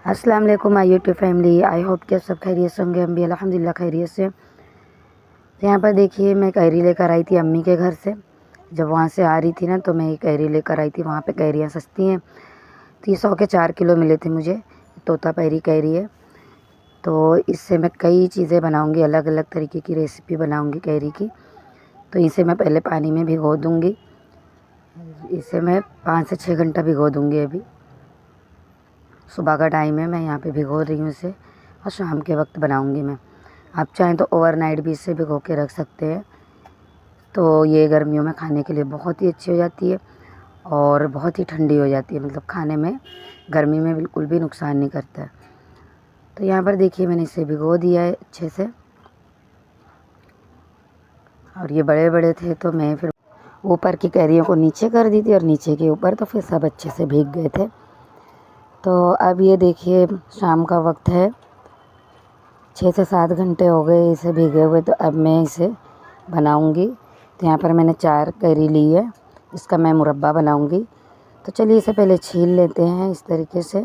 अस्सलाम वालेकुम my YouTube family. I hope कि आप सब खैरियत से होंगे। हम भी अल्हम्दुलिल्लाह खैरियत से। तो यहाँ पर देखिए, मैं कैरी लेकर आई थी अम्मी के घर से। जब वहाँ से आ रही थी ना, तो मैं ये कैरी लेकर आई थी। वहाँ पे कैरियाँ सस्ती हैं, तो ये 100 के 4 किलो मिले थे मुझे। तोता पैरी कैरी है, तो इससे मैं कई चीज़ें बनाऊँगी, अलग अलग तरीके की रेसिपी बनाऊँगी कैरी की। तो इसे मैं पहले पानी में भिगो दूँगी। इसे मैं 5 से 6 घंटा भिगो दूँगी। अभी सुबह का टाइम है, मैं यहाँ पे भिगो रही हूँ इसे, और शाम के वक्त बनाऊँगी मैं। आप चाहें तो ओवरनाइट भी इसे भिगो के रख सकते हैं। तो ये गर्मियों में खाने के लिए बहुत ही अच्छी हो जाती है और बहुत ही ठंडी हो जाती है, मतलब खाने में गर्मी में बिल्कुल भी नुकसान नहीं करता है। तो यहाँ पर देखिए, मैंने इसे भिगो दिया है अच्छे से, और ये बड़े बड़े थे तो मैं फिर ऊपर की कैरियों को नीचे कर दी थी और नीचे के ऊपर, तो फिर सब अच्छे से भीग गए थे। तो अब ये देखिए, शाम का वक्त है, 6 से 7 घंटे हो गए इसे भीगे हुए। तो अब मैं इसे बनाऊंगी। तो यहाँ पर मैंने 4 कैरी ली है, इसका मैं मुरब्बा बनाऊंगी। तो चलिए इसे पहले छील लेते हैं। इस तरीके से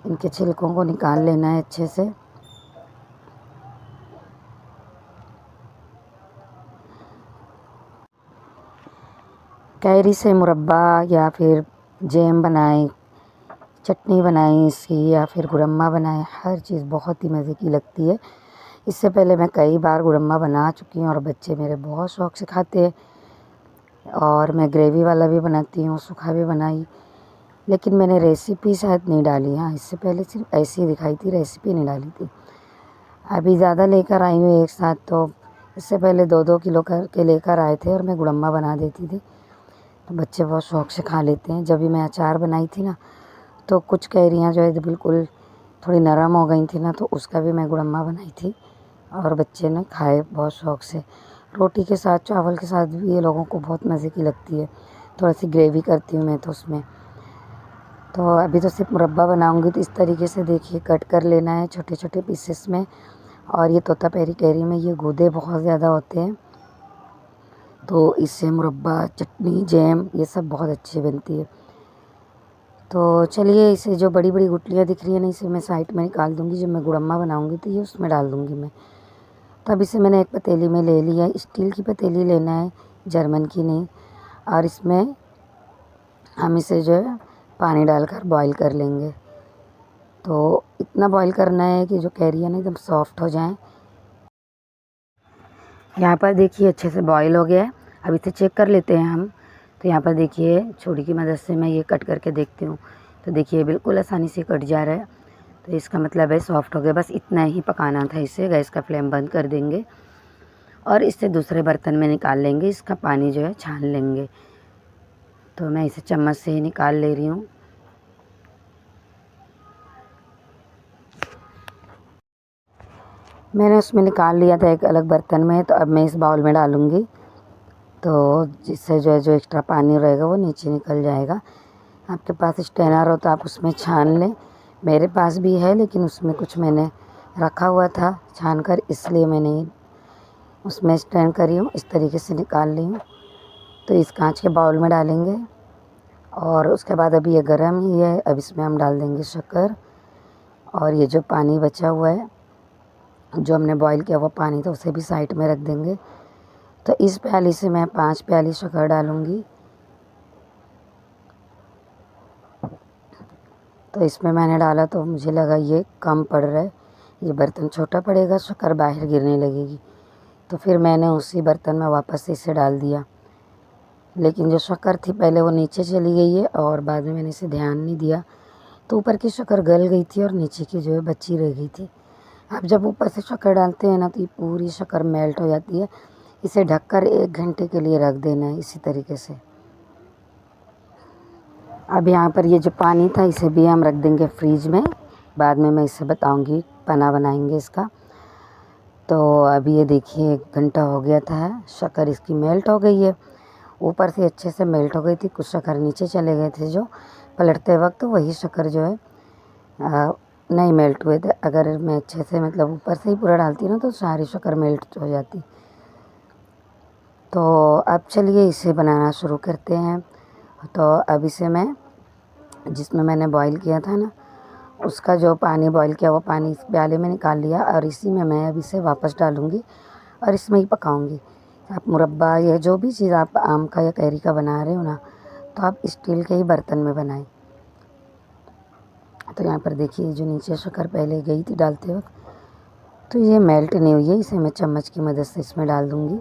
इनके छिलकों को निकाल लेना है अच्छे से। कैरी से मुरब्बा या फिर जैम बनाएं, चटनी बनाएं इसकी, या फिर गुरम्मा बनाएं, हर चीज़ बहुत ही मज़े की लगती है। इससे पहले मैं कई बार गुरम्मा बना चुकी हूँ और बच्चे मेरे बहुत शौक़ से खाते हैं। और मैं ग्रेवी वाला भी बनाती हूँ, सूखा भी बनाई, लेकिन मैंने रेसिपी शायद नहीं डाली। हाँ, इससे पहले सिर्फ ऐसी ही दिखाई थी, रेसिपी नहीं डाली थी। अभी ज़्यादा लेकर आई हूँ एक साथ, तो इससे पहले 2-2 किलो करके लेकर आए थे और मैं गुड़म्मा बना देती थी। तो बच्चे बहुत शौक़ से खा लेते हैं। जब भी मैं अचार बनाई थी ना, तो कुछ कैरियाँ जो है बिल्कुल थोड़ी नरम हो गई थी ना, तो उसका भी मैं गुड़म्मा बनाई थी और बच्चे ने खाए बहुत शौक़ से। रोटी के साथ, चावल के साथ भी ये लोगों को बहुत मज़े की लगती है। थोड़ा सी ग्रेवी करती हूँ मैं तो उसमें। तो अभी तो सिर्फ मुरब्बा बनाऊँगी। तो इस तरीके से देखिए, कट कर लेना है छोटे छोटे पीसेस में। और ये तोता पैरी कैरी में ये गूदे बहुत ज़्यादा होते हैं, तो इससे मुरब्बा, चटनी, जैम ये सब बहुत अच्छी बनती है। तो चलिए, इसे जो बड़ी बड़ी गुठलियाँ दिख रही है ना, इसे मैं साइड में निकाल दूँगी। जब मैं गुड़म्मा बनाऊँगी तो ये उसमें डाल दूँगी मैं। तब इसे मैंने एक पतीली में ले लिया। स्टील की पतीली लेना है, जर्मन की नहीं। और इसमें हम इसे जो है पानी डालकर बॉईल कर लेंगे। तो इतना बॉईल करना है कि जो कैरी है ना एकदम सॉफ्ट हो जाए। यहाँ पर देखिए, अच्छे से बॉईल हो गया है। अब इसे चेक कर लेते हैं हम। तो यहाँ पर देखिए, छुरी की मदद से मैं ये कट करके देखती हूँ। तो देखिए, बिल्कुल आसानी से कट जा रहा है। तो इसका मतलब है सॉफ्ट हो गया। बस इतना ही पकाना था इसे। गैस का फ्लेम बंद कर देंगे और इसे दूसरे बर्तन में निकाल लेंगे। इसका पानी जो है छान लेंगे। तो मैं इसे चम्मच से ही निकाल ले रही हूँ। मैंने उसमें निकाल लिया था एक अलग बर्तन में। तो अब मैं इस बाउल में डालूँगी, तो जिससे जो है जो एक्स्ट्रा पानी रहेगा वो नीचे निकल जाएगा। आपके पास स्ट्रेनर हो तो आप उसमें छान लें। मेरे पास भी है, लेकिन उसमें कुछ मैंने रखा हुआ था छान कर, इसलिए मैंने उसमें स्ट्रेन करी हूँ। इस तरीके से निकाल ली हूँ। तो इस कांच के बाउल में डालेंगे और उसके बाद अभी ये गर्म ही है। अब इसमें हम डाल देंगे शक्कर, और ये जो पानी बचा हुआ है, जो हमने बॉईल किया हुआ पानी था, उसे भी साइड में रख देंगे। तो इस प्याली से मैं 5 प्याली शक्कर डालूँगी। तो इसमें मैंने डाला तो मुझे लगा ये कम पड़ रहा है, ये बर्तन छोटा पड़ेगा, शक्कर बाहर गिरने लगेगी। तो फिर मैंने उसी बर्तन में वापस से इसे डाल दिया। लेकिन जो शक्कर थी पहले वो नीचे चली गई है और बाद में मैंने इसे ध्यान नहीं दिया, तो ऊपर की शक्कर गल गई थी और नीचे की जो है बची रह गई थी। अब जब ऊपर से शक्कर डालते हैं ना, तो ये पूरी शक्कर मेल्ट हो जाती है। इसे ढककर 1 घंटे के लिए रख देना है इसी तरीके से। अब यहाँ पर ये जो पानी था, इसे भी हम रख देंगे फ्रीज में। बाद में मैं इसे बताऊँगी, पना बनाएंगे इसका। तो अभी ये देखिए, 1 घंटा हो गया था, शक्कर इसकी मेल्ट हो गई है। ऊपर से अच्छे से मेल्ट हो गई थी, कुछ शक्कर नीचे चले गए थे जो पलटते वक्त, वही शक्कर जो है नहीं मेल्ट हुए थे। अगर मैं अच्छे से, मतलब ऊपर से ही पूरा डालती ना, तो सारी शक्कर मेल्ट हो जाती। तो अब चलिए इसे बनाना शुरू करते हैं। तो अब इसे मैं जिसमें मैंने बॉईल किया था ना, उसका जो पानी बॉईल किया वो पानी इस प्याले में निकाल लिया और इसी में मैं अब इसे वापस डालूँगी और इसमें ही पकाऊँगी। आप मुरब्बा या जो भी चीज़ आप आम का या कैरी का बना रहे हो ना, तो आप स्टील के ही बर्तन में बनाएं। तो यहाँ पर देखिए जो नीचे शक्कर पहले गई थी डालते वक्त, तो ये मेल्ट नहीं हुई है, इसे मैं चम्मच की मदद से इसमें डाल दूँगी।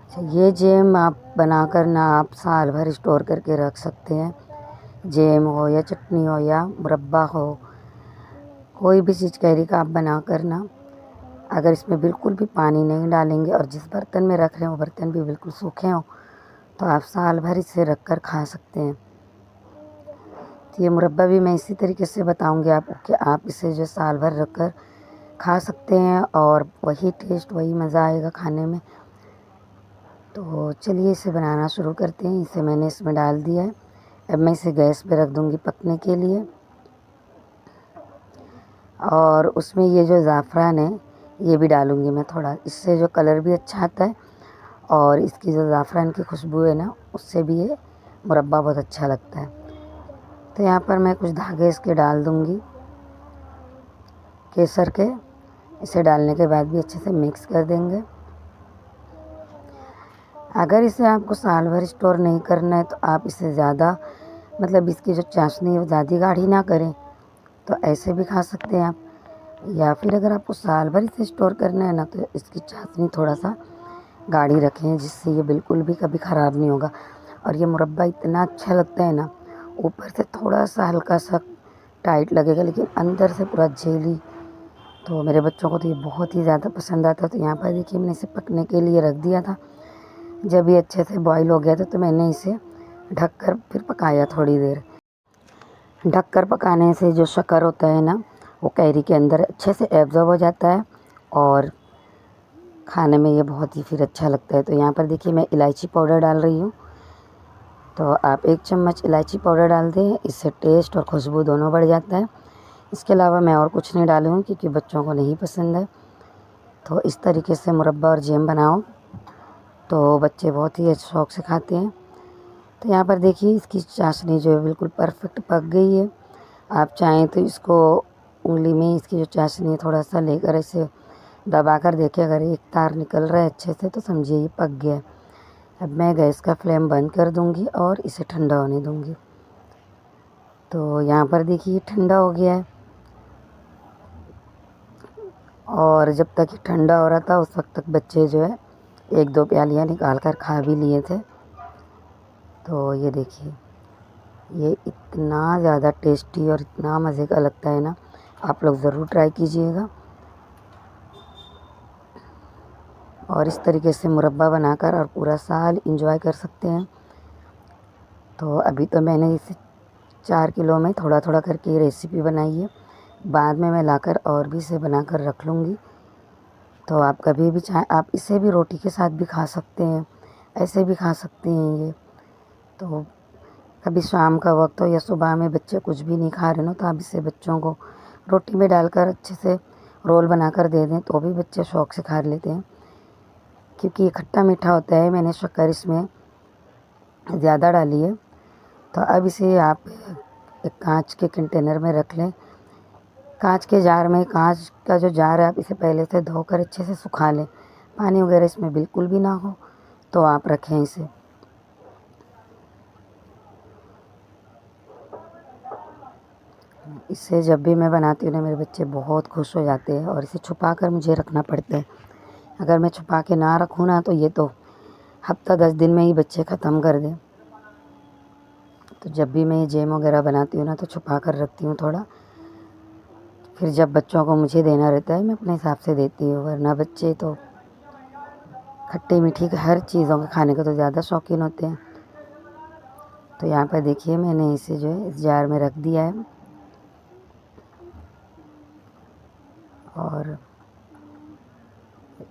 अच्छा, ये जैम आप बनाकर ना आप साल भर स्टोर करके रख सकते हैं। जैम हो या चटनी हो या मुरब्बा हो, कोई भी चीज़ कैरी का आप बनाकर ना, अगर इसमें बिल्कुल भी पानी नहीं डालेंगे और जिस बर्तन में रख रहे हो वो बर्तन भी बिल्कुल सूखे हों, तो आप साल भर इसे रख कर खा सकते हैं। तो ये मुरब्बा भी मैं इसी तरीके से बताऊंगी आपको कि आप इसे जो साल भर रख कर खा सकते हैं और वही टेस्ट वही मज़ा आएगा खाने में। तो चलिए इसे बनाना शुरू करते हैं। इसे मैंने इसमें डाल दिया है। अब मैं इसे गैस पे रख दूंगी पकने के लिए। और उसमें ये जो ज़ाफ़रान है ये भी डालूंगी मैं थोड़ा, इससे जो कलर भी अच्छा आता है और इसकी जो ज़ाफ़रान की खुशबू है ना, उससे भी ये मुरब्बा बहुत अच्छा लगता है। तो यहाँ पर मैं कुछ धागे इसके डाल दूंगी केसर के। इसे डालने के बाद भी अच्छे से मिक्स कर देंगे। अगर इसे आपको साल भर स्टोर नहीं करना है तो आप इसे ज़्यादा, मतलब इसकी जो चाशनी है वो ज़्यादा गाढ़ी ना करें, तो ऐसे भी खा सकते हैं आप। या फिर अगर आपको साल भर इसे स्टोर करना है ना, तो इसकी चाशनी थोड़ा सा गाढ़ी रखें, जिससे ये बिल्कुल भी कभी ख़राब नहीं होगा। और ये मुरब्बा इतना अच्छा लगता है ना, ऊपर से थोड़ा सा हल्का सा टाइट लगेगा लेकिन अंदर से पूरा जेली। तो मेरे बच्चों को तो ये बहुत ही ज़्यादा पसंद आता है। तो यहाँ पर देखिए मैंने इसे पकने के लिए रख दिया था। जब ये अच्छे से बॉईल हो गया था तो मैंने इसे ढककर फिर पकाया थोड़ी देर। ढककर पकाने से जो शक्कर होता है ना, वो कैरी के अंदर अच्छे से एब्जॉर्ब हो जाता है और खाने में ये बहुत ही फिर अच्छा लगता है। तो यहाँ पर देखिए मैं इलायची पाउडर डाल रही हूँ। तो आप 1 चम्मच इलायची पाउडर डाल दें, इससे टेस्ट और खुशबू दोनों बढ़ जाता है। इसके अलावा मैं और कुछ नहीं डालूँगी क्योंकि बच्चों को नहीं पसंद है। तो इस तरीके से मुरब्बा और जैम बनाओ तो बच्चे बहुत ही शौक़ से खाते हैं। तो यहाँ पर देखिए इसकी चाशनी जो है बिल्कुल परफेक्ट पक गई है। आप चाहें तो इसको उंगली में इसकी जो चाशनी है थोड़ा सा लेकर ऐसे दबा कर देखिए, अगर एक तार निकल रहा है अच्छे से तो समझिए ये पक गया है। अब मैं गैस का फ्लेम बंद कर दूंगी और इसे ठंडा होने दूंगी। तो यहाँ पर देखिए ठंडा हो गया है और जब तक ये ठंडा हो रहा था उस वक्त तक बच्चे जो है 1-2 प्यालियाँ निकाल कर खा भी लिए थे। तो ये देखिए ये इतना ज़्यादा टेस्टी और इतना मज़े का लगता है ना, आप लोग ज़रूर ट्राई कीजिएगा। और इस तरीके से मुरब्बा बनाकर और पूरा साल इंजॉय कर सकते हैं। तो अभी तो मैंने इसे 4 किलो में थोड़ा थोड़ा करके रेसिपी बनाई है। बाद में मैं लाकर और भी इसे बनाकर रख लूँगी। तो आप कभी भी चाहें आप इसे भी रोटी के साथ भी खा सकते हैं, ऐसे भी खा सकते हैं ये। तो कभी शाम का वक्त हो या सुबह में बच्चे कुछ भी नहीं खा रहे हो तो आप इसे बच्चों को रोटी में डालकर अच्छे से रोल बनाकर दे दें तो भी बच्चे शौक़ से खा लेते हैं। क्योंकि ये खट्टा मीठा होता है, मैंने शक्कर इसमें ज़्यादा डाली है। तो अब इसे आप एक कांच के कंटेनर में रख लें। कांच के जार में, कांच का जो जार है आप इसे पहले से धोकर अच्छे से सुखा लें, पानी वगैरह इसमें बिल्कुल भी ना हो तो आप रखें इसे। इससे जब भी मैं बनाती हूँ ना मेरे बच्चे बहुत खुश हो जाते हैं और इसे छुपा कर मुझे रखना पड़ता है। अगर मैं छुपा के ना रखूँ ना तो ये तो हफ्ता 10 दिन में ही बच्चे ख़त्म कर दें। तो जब भी मैं ये जैम वगैरह बनाती हूँ ना तो छुपा कर रखती हूँ थोड़ा, फिर जब बच्चों को मुझे देना रहता है मैं अपने हिसाब से देती हूँ। वरना बच्चे तो खट्टी मीठी हर चीज़ों के खाने के तो ज़्यादा शौकीन होते हैं। तो यहाँ पर देखिए मैंने इसे जो है इस जार में रख दिया है और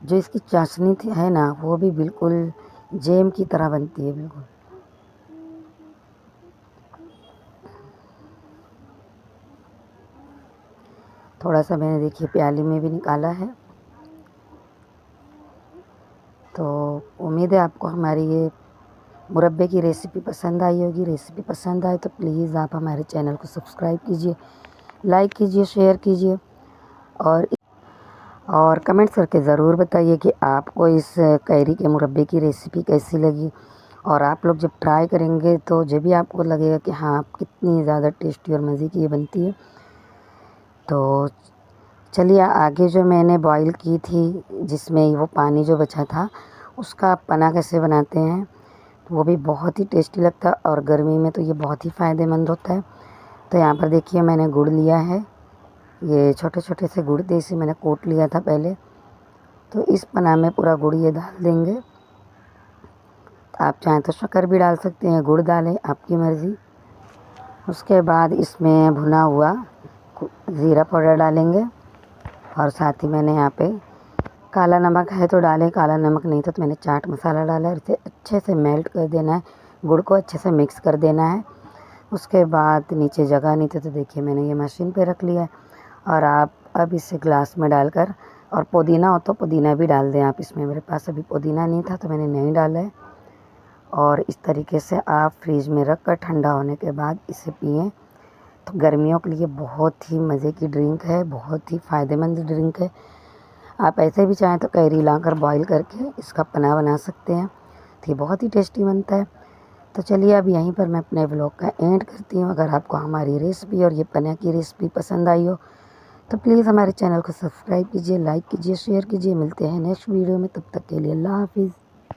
जो इसकी चाशनी थी है ना, वो भी बिल्कुल जैम की तरह बनती है बिल्कुल। थोड़ा सा मैंने देखिए प्याली में भी निकाला है। तो उम्मीद है आपको हमारी ये मुरब्बे की रेसिपी पसंद आई होगी। रेसिपी पसंद आए तो प्लीज़ आप हमारे चैनल को सब्सक्राइब कीजिए, लाइक कीजिए, शेयर कीजिए और कमेंट्स करके ज़रूर बताइए कि आपको इस कैरी के मुरब्बे की रेसिपी कैसी लगी। और आप लोग जब ट्राई करेंगे तो जब भी आपको लगेगा कि हाँ कितनी ज़्यादा टेस्टी और मज़े की ये बनती है। तो चलिए आगे जो मैंने बॉईल की थी जिसमें वो पानी जो बचा था उसका पना कैसे बनाते हैं, वो भी बहुत ही टेस्टी लगता है और गर्मी में तो ये बहुत ही फ़ायदेमंद होता है। तो यहाँ पर देखिए मैंने गुड़ लिया है, ये छोटे छोटे से गुड़ थे, इसे मैंने कूट लिया था पहले। तो इस पना में पूरा गुड़ ये डाल देंगे। आप चाहें तो शक्कर भी डाल सकते हैं, गुड़ डालें, आपकी मर्ज़ी। उसके बाद इसमें भुना हुआ ज़ीरा पाउडर डालेंगे और साथ ही मैंने यहाँ पे काला नमक है तो डालें, काला नमक नहीं तो मैंने चाट मसाला डाला है। इसे अच्छे से मेल्ट कर देना है, गुड़ को अच्छे से मिक्स कर देना है। उसके बाद नीचे जगह नहीं थी तो देखिए मैंने ये मशीन पे रख लिया है। और आप अब इसे ग्लास में डालकर, और पुदीना हो तो पुदीना भी डाल दें आप इसमें। मेरे पास अभी पुदीना नहीं था तो मैंने नहीं डाला है। और इस तरीके से आप फ्रिज में रख कर ठंडा होने के बाद इसे पिएँ तो गर्मियों के लिए बहुत ही मज़े की ड्रिंक है, बहुत ही फ़ायदेमंद ड्रिंक है। आप ऐसे भी चाहें तो कैरी लाकर बॉईल करके इसका पना बना सकते हैं, तो ये बहुत ही टेस्टी बनता है। तो चलिए अब यहीं पर मैं अपने व्लॉग का एंड करती हूँ। अगर आपको हमारी रेसिपी और ये पना की रेसिपी पसंद आई हो तो प्लीज़ हमारे चैनल को सब्सक्राइब कीजिए, लाइक कीजिए, शेयर कीजिए। मिलते हैं नेक्स्ट वीडियो में, तब तक के लिए अल्लाह हाफ़िज़।